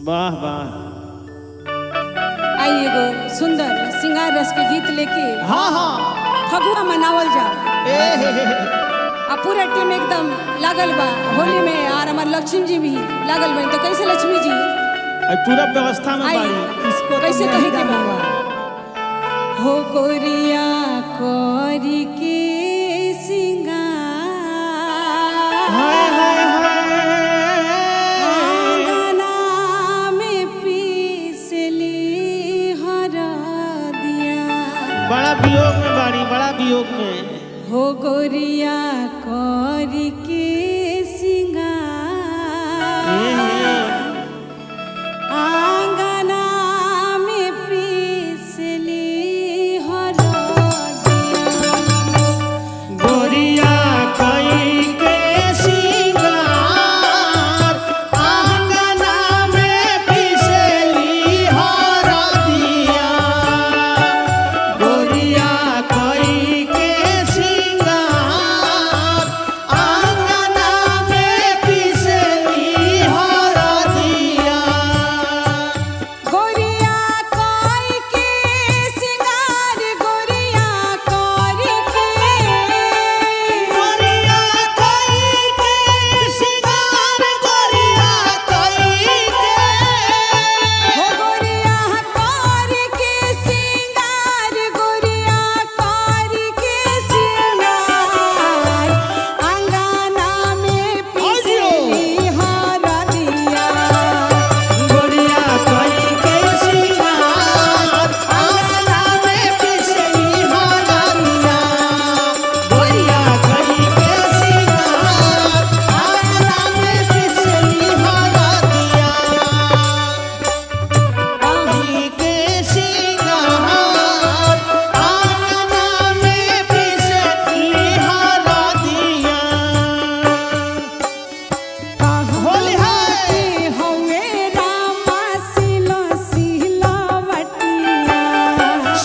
वाह वाह। आई एगो सुंदर सिंगार रस के गीत लेके हाँ हाँ फगुआ मनावल जाओ। आ पूरा टीम एकदम लागल बा होली में और हमार लक्ष्मी जी भी लागल बा। तो कैसे लक्ष्मी जी पूरा व्यवस्था में आई बाड़ी। इसको कैसे कहे के बा हो गोरिया कोरी के सिंगार हाय हाय हाय आंगना में पीसली हरदिया। बड़ा वियोग में बाड़ी, बड़ा वियोग में। हो गोरिया कोरी के सिंगार आंगना में पीसली हरदिया। गोरिया कोई के सिंगार आंगना में पिसली हरदिया। गोरिया कोई के सिंगार आंगना में पिसली हरदिया। गोरिया कोई के सिंगार गोरिया कोरी के गोरिया कोई के सिंगार गोरिया कोई के हो गोरिया कोरी के सिंगार गोरिया कोरी के सिंगार आंगना में पीसली हरदिया। गोरिया कोई के सिंगार आंगना में पिसली हरदिया। गोरिया कोई के सिंगार आंगना में पिसली हरदिया। कोई के सिंगार आंगना में पिसली हरदिया। होली है। हवे रामा सिलो सिलवटिया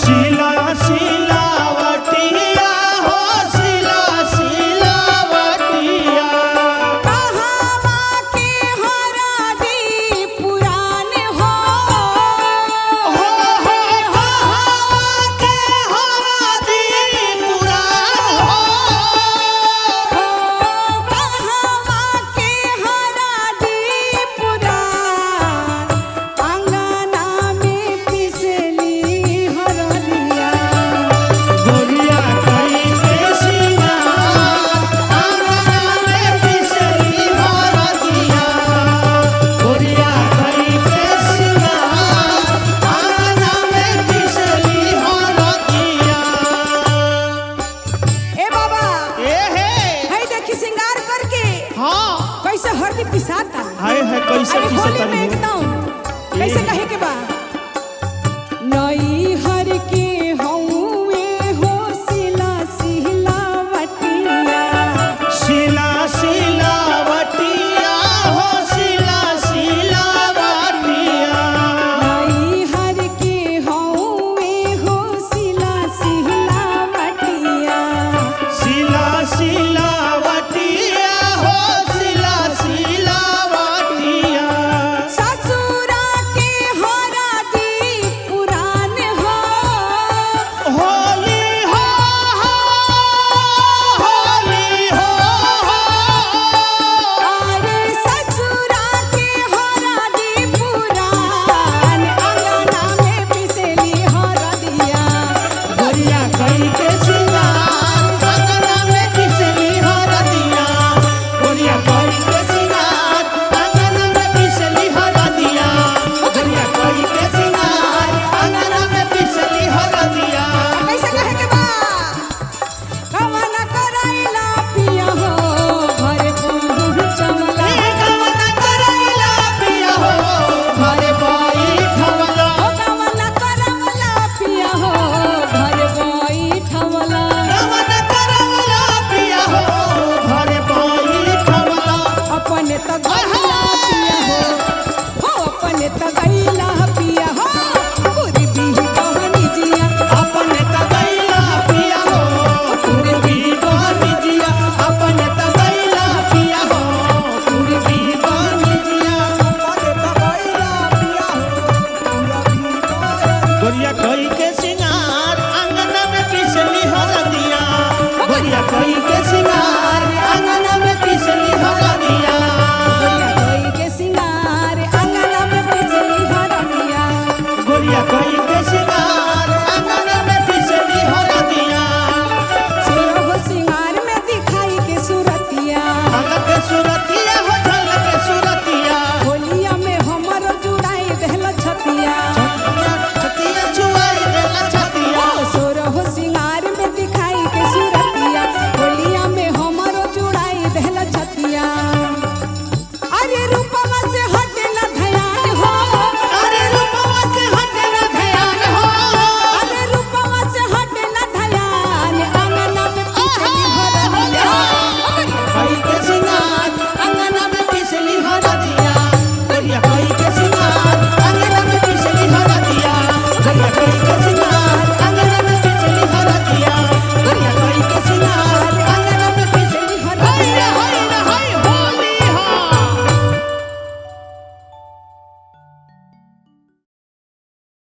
शिला शिलावटिया हो शिला शिलावटिया। कहावा के हरदी पुरान हो हो कहावा के हरदी पुराण हो। कहावा के हरदी पुरान आंगना में पिसली हरदिया। गोरिया कोई के सिंगार आंगना में पिसली हरदिया। गोरिया कोई के सिंगार आंगना में पिसली हरदिया। ए बाबा ए हे है देखी सिंगार करके हाँ कैसे हरदी पिसाता। हाय कैसे अरे होली पिसता में है? एकदम कैसे कहे के बा नई